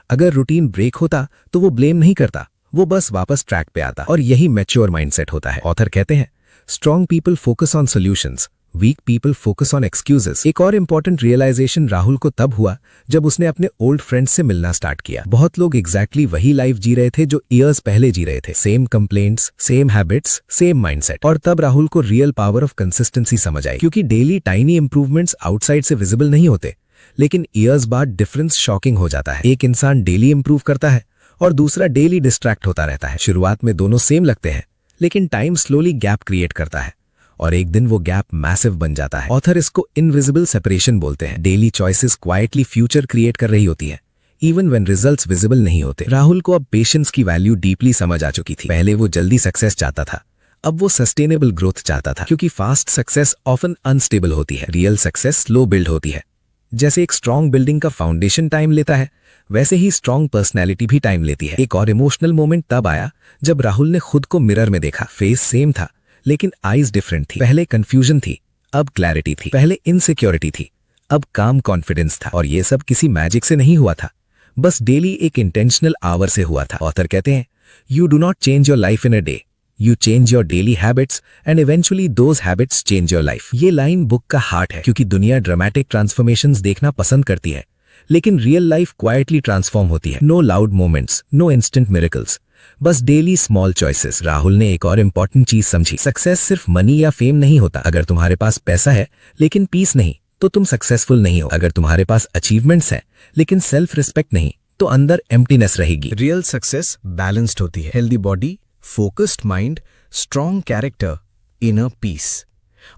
[SPEAKER 3] अगर रूटीन ब्रेक होता, तो वो ब्लेम नहीं करता, वो बस वापस ट्रैक पे आता। और यही मैच्योर माइंडसेट होता है। ऑथर कहते हैं, strong people focus on solutions,
[SPEAKER 2] weak people focus on excuses. एक और इंपॉर्टेंट रियलाइजेशन राहुल को तब हुआ जब उसने अपने ओल्ड फ्रेंड्स से मिलना स्टार्ट किया। बहुत लोग एग्जैक्टली वही लाइफ जी रहे थे जो ईयर्स पहले जी रहे थे, same complaints, same habits, same mindset. और तब राहुल को रियल पावर ऑफ कंसिस्टेंसी समझ आई, क्योंकि डेली टाइनी इंप्रूवमेंट्स आउटसाइड से विजिबल नहीं होते, लेकिन ईयर्स बाद डिफरेंस शॉकिंग हो जाता है। एक इंसान डेली इंप्रूव करता है और दूसरा डेली डिस्ट्रैक्ट होता रहता है। शुरुआत में दोनों सेम लगते हैं, लेकिन टाइम स्लोली गैप क्रिएट करता है और एक दिन वो गैप मैसिव बन जाता है। ऑथर इसको इनविजिबल सेपरेशन बोलते हैं। Daily choices quietly future create कर रही होती है, इवन व्हेन रिजल्ट्स विजिबल नहीं होते। राहुल को अब पेशेंस की वैल्यू डीपली समझ आ चुकी थी। पहले वो जल्दी सक्सेस चाहता था, अब वो सस्टेनेबल ग्रोथ चाहता था, क्योंकि फास्ट सक्सेस ऑफन अनस्टेबल होती है, रियल सक्सेस स्लो बिल्ड होती है। जैसे एक स्ट्रॉन्ग बिल्डिंग का फाउंडेशन टाइम लेता है, वैसे ही स्ट्रॉन्ग पर्सनैलिटी भी टाइम लेती है। एक और इमोशनल मोमेंट तब आया जब राहुल ने खुद को मिरर में देखा। फेस सेम था, लेकिन आईज डिफरेंट थी। पहले कंफ्यूजन थी, अब क्लैरिटी थी। पहले इनसिक्योरिटी थी, अब काम कॉन्फिडेंस था। और ये सब किसी मैजिक से नहीं हुआ था, बस डेली एक इंटेंशनल आवर से हुआ था। ऑथर कहते हैं, you do not change your life in a day, You change your daily habits and eventually those habits change your life। ये लाइन बुक का हार्ट है, क्योंकि दुनिया ड्रामेटिक ट्रांसफॉर्मेशंस देखना पसंद करती है, लेकिन रियल लाइफ क्वाइटली ट्रांसफॉर्म होती है। No loud moments, no instant miracles, बस डेली स्मॉल चॉइसेस। राहुल ने एक और इंपॉर्टेंट चीज समझी, सक्सेस सिर्फ मनी या फेम नहीं होता। अगर तुम्हारे पास पैसा है लेकिन पीस नहीं, तो तुम सक्सेसफुल नहीं हो। अगर तुम्हारे पास अचीवमेंट्स है लेकिन सेल्फ रिस्पेक्ट नहीं, तो अंदर एम्प्टीनेस रहेगी।
[SPEAKER 1] रियल सक्सेस बैलेंस्ड होती है। Healthy body, focused mind, strong character, inner peace.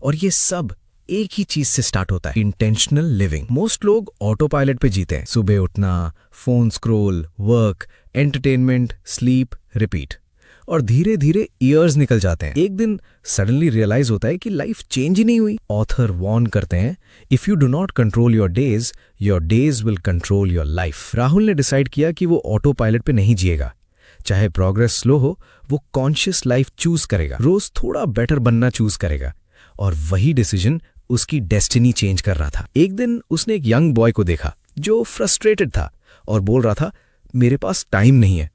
[SPEAKER 1] और ये सब एक ही चीज से स्टार्ट होता है, इंटेंशनल लिविंग। मोस्ट लोग ऑटो पायलट पे जीते हैं। सुबह उठना, phone scroll, work, entertainment, sleep, repeat, और धीरे धीरे ईयर्स निकल जाते हैं। एक दिन सडनली रियलाइज होता है कि लाइफ चेंज ही नहीं हुई। ऑथर वॉर्न करते हैं, if you do not control your days will control your life. Rahul ने डिसाइड किया कि वो ऑटो पायलट पे नहीं जिएगा। चाहे प्रोग्रेस स्लो हो, वो कॉन्शियस लाइफ चूज करेगा, रोज थोड़ा बेटर बनना चूज करेगा। और वही डिसीजन उसकी डेस्टिनी चेंज कर रहा था। एक दिन उसने एक यंग बॉय को देखा जो फ्रस्ट्रेटेड था और बोल रहा था, मेरे पास टाइम नहीं है।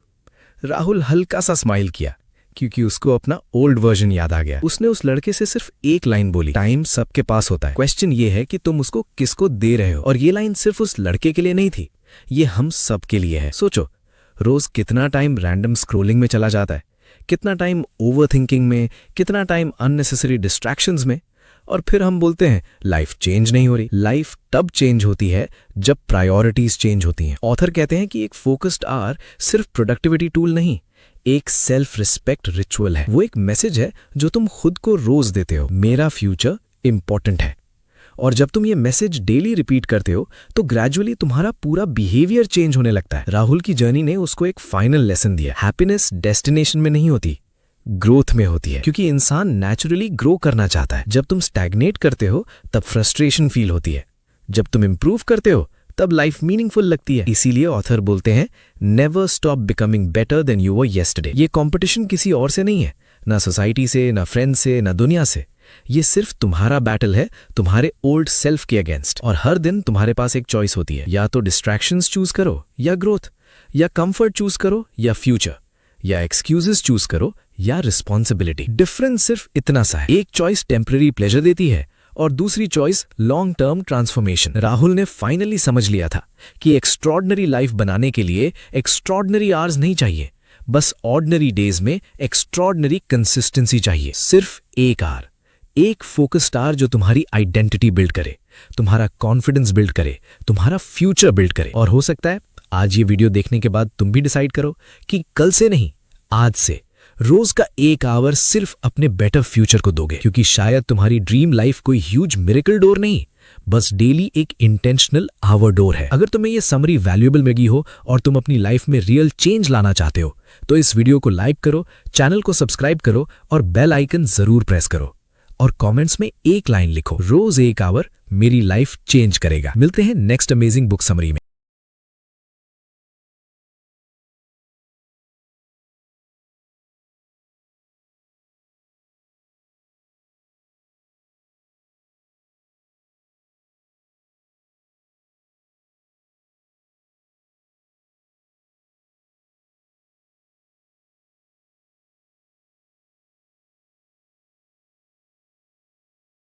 [SPEAKER 1] राहुल हल्का सा स्माइल किया, क्योंकि उसको अपना ओल्ड वर्जन याद आ गया। उसने उस लड़के से सिर्फ एक लाइन बोली, टाइम सबके पास होता है, क्वेश्चन ये है कि तुम उसको किसको दे रहे हो। और ये लाइन सिर्फ उस लड़के के लिए नहीं थी, ये हम सब के लिए है। सोचो, रोज कितना टाइम रैंडम स्क्रोलिंग में चला जाता है, कितना टाइम ओवरथिंकिंग में, कितना टाइम अननेसेसरी डिस्ट्रैक्शंस में, और फिर हम बोलते हैं लाइफ चेंज नहीं हो रही। लाइफ तब चेंज होती है जब प्रायोरिटीज चेंज होती हैं। ऑथर कहते हैं कि एक फोकस्ड आवर सिर्फ प्रोडक्टिविटी टूल नहीं, एक सेल्फ रिस्पेक्ट रिचुअल है। वो एक मैसेज है जो तुम खुद को रोज देते हो, मेरा फ्यूचर इंपॉर्टेंट है। और जब तुम ये मैसेज डेली रिपीट करते हो, तो ग्रेजुअली तुम्हारा पूरा बिहेवियर चेंज होने लगता है। राहुल की जर्नी ने उसको एक फाइनल लेसन दिया, हैप्पीनेस डेस्टिनेशन में नहीं होती, ग्रोथ में होती है। क्योंकि इंसान नेचुरली ग्रो करना चाहता है। जब तुम स्टैग्नेट करते हो तब फ्रस्ट्रेशन फील होती है, जब तुम इंप्रूव करते हो तब लाइफ मीनिंगफुल लगती है। इसीलिए ऑथर बोलते हैं, never stop becoming better than you were yesterday. ये कंपटीशन किसी और से नहीं है, ना सोसाइटी से, ना फ्रेंड से, ना दुनिया से। ये सिर्फ तुम्हारा बैटल है तुम्हारे ओल्ड सेल्फ के अगेंस्ट। और हर दिन तुम्हारे पास एक चॉइस होती है, या तो डिस्ट्रैक्शंस चूज करो या ग्रोथ, या कंफर्ट चूज करो या फ्यूचर, या एक्सक्यूजेस चूज करो या रिस्पॉन्सिबिलिटी। डिफरेंस सिर्फ इतना सा है, एक चॉइस टेम्पररी प्लेजर देती है और दूसरी choice long term transformation. Rahul ने फाइनली समझ लिया था कि एक्स्ट्रॉर्डनरी लाइफ बनाने के लिए एक्स्ट्रॉर्डनरी आवर्स नहीं चाहिए, बस ऑर्डिनरी डेज में एक्स्ट्रॉर्डनरी कंसिस्टेंसी चाहिए। सिर्फ एक आवर, एक फोकस स्टार जो तुम्हारी आइडेंटिटी बिल्ड करे, तुम्हारा कॉन्फिडेंस बिल्ड करे, तुम्हारा फ्यूचर बिल्ड करे। और हो सकता है आज ये वीडियो देखने के बाद तुम भी डिसाइड करो कि कल से नहीं, आज से रोज का एक आवर सिर्फ अपने बेटर फ्यूचर को दोगे। क्योंकि शायद तुम्हारी ड्रीम लाइफ कोई ह्यूज मिरेकल डोर नहीं, बस डेली एक इंटेंशनल आवर डोर है। अगर तुम्हें ये समरी वैल्यूएबल लगी हो और तुम अपनी लाइफ में रियल चेंज लाना चाहते हो, तो इस वीडियो को लाइक करो, चैनल को सब्सक्राइब करो और बेल आइकन जरूर प्रेस करो। और कमेंट्स में एक लाइन लिखो, रोज एक आवर मेरी लाइफ चेंज करेगा। मिलते हैं नेक्स्ट अमेजिंग बुक समरी में।